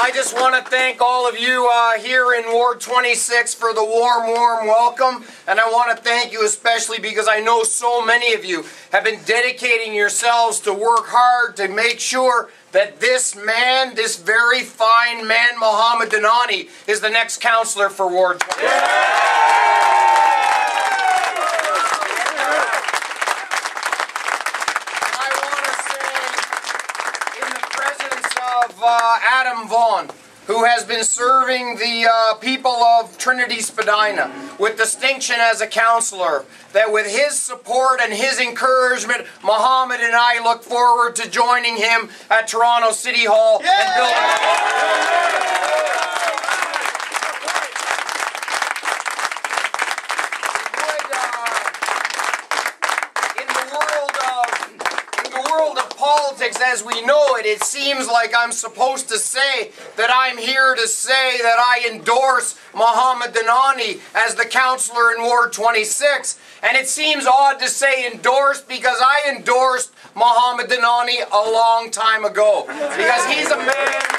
I just want to thank all of you here in Ward 26 for the warm welcome. And I want to thank you especially because I know so many of you have been dedicating yourselves to work hard to make sure that this man, this very fine man, Mohamed Dhanani, is the next councillor for Ward 26. Adam Vaughan, who has been serving the people of Trinity Spadina with distinction as a councillor, that with his support and his encouragement, Mohamed and I look forward to joining him at Toronto City Hall and building politics as we know it, it seems like I'm supposed to say that I'm here to say that I endorse Mohamed Dhanani as the councillor in Ward 26. And it seems odd to say endorse because I endorsed Mohamed Dhanani a long time ago. Because he's a man...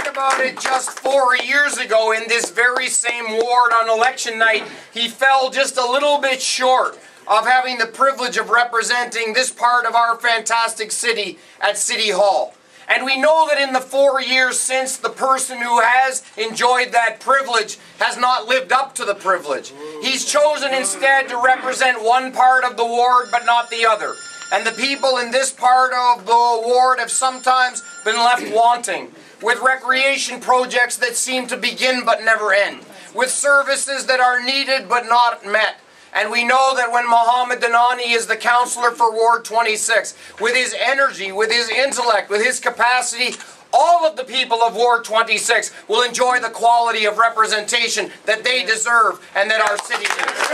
About it just 4 years ago in this very same ward on election night, he fell just a little bit short of having the privilege of representing this part of our fantastic city at City Hall. And we know that in the 4 years since, the person who has enjoyed that privilege has not lived up to the privilege. He's chosen instead to represent one part of the ward but not the other. And the people in this part of the ward have sometimes been left wanting, with recreation projects that seem to begin but never end, with services that are needed but not met. And we know that when Mohamed Dhanani is the councillor for Ward 26, with his energy, with his intellect, with his capacity, all of the people of Ward 26 will enjoy the quality of representation that they deserve and that our city needs.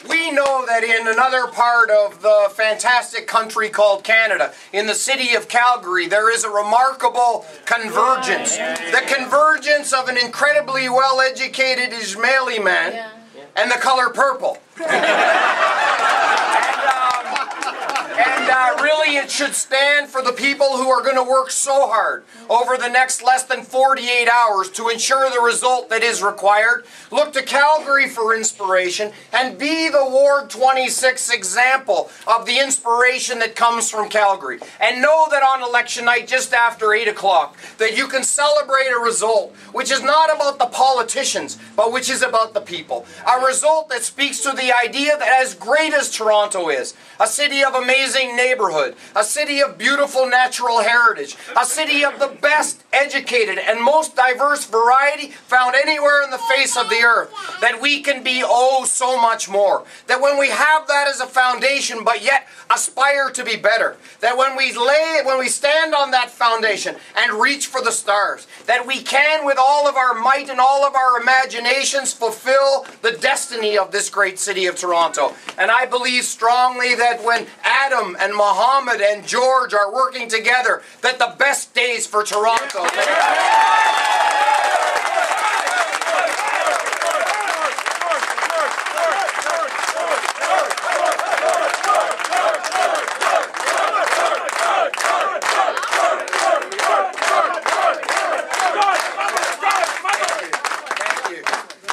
We know that in another part of the fantastic country called Canada, in the city of Calgary, there is a remarkable convergence. The convergence of an incredibly well-educated Ismaili man and the color purple. And really it should stand for the people who are going to work so hard over the next less than 48 hours to ensure the result that is required. Look to Calgary for inspiration and be the Ward 26 example of the inspiration that comes from Calgary. And know that on election night, just after 8 o'clock, that you can celebrate a result which is not about the politicians, but which is about the people. A result that speaks to the idea that as great as Toronto is, a city of amazing neighborhood, a city of beautiful natural heritage, a city of the best educated and most diverse variety found anywhere in the face of the earth, that we can be oh so much more. That when we have that as a foundation but yet aspire to be better, that when we stand on that foundation and reach for the stars, that we can with all of our might and all of our imaginations fulfill the destiny of this great city of Toronto. And I believe strongly that when Adam and Mohamed and George are working together, that the best days for Toronto.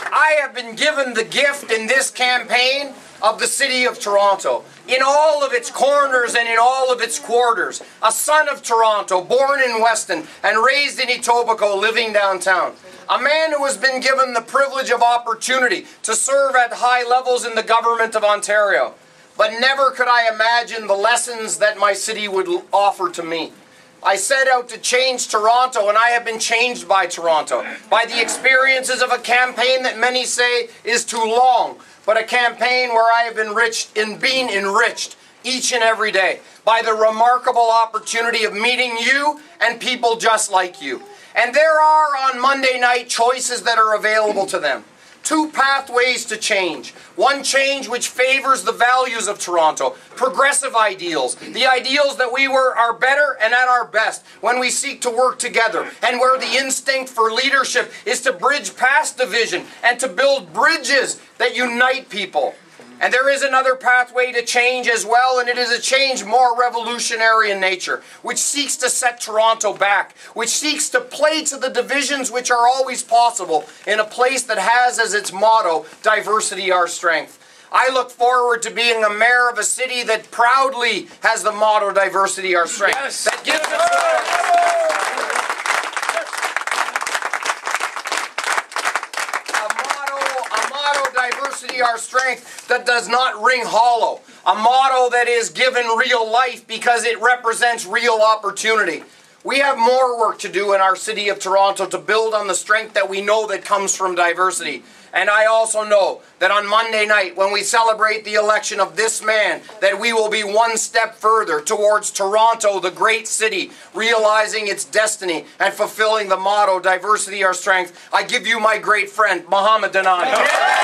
I have been given the gift in this campaign of the city of Toronto, in all of its corners and in all of its quarters. A son of Toronto, born in Weston and raised in Etobicoke, living downtown. A man who has been given the privilege of opportunity to serve at high levels in the government of Ontario. But never could I imagine the lessons that my city would offer to me. I set out to change Toronto, and I have been changed by Toronto, by the experiences of a campaign that many say is too long, but a campaign where I have been being enriched each and every day by the remarkable opportunity of meeting you and people just like you. And there are on Monday night choices that are available to them. two pathways to change. One change which favors the values of Toronto, progressive ideals, the ideals that we are better and at our best when we seek to work together, and where the instinct for leadership is to bridge past division and to build bridges that unite people. And there is another pathway to change as well, and it is a change more revolutionary in nature, which seeks to set Toronto back, which seeks to play to the divisions which are always possible in a place that has as its motto, diversity our strength. I look forward to being a mayor of a city that proudly has the motto, diversity our strength. Yes. That gives us diversity our strength that does not ring hollow. A motto that is given real life because it represents real opportunity. We have more work to do in our city of Toronto to build on the strength that we know that comes from diversity. And I also know that on Monday night, when we celebrate the election of this man, that we will be one step further towards Toronto, the great city, realizing its destiny and fulfilling the motto, diversity our strength. I give you my great friend, Mohamed Dhanani.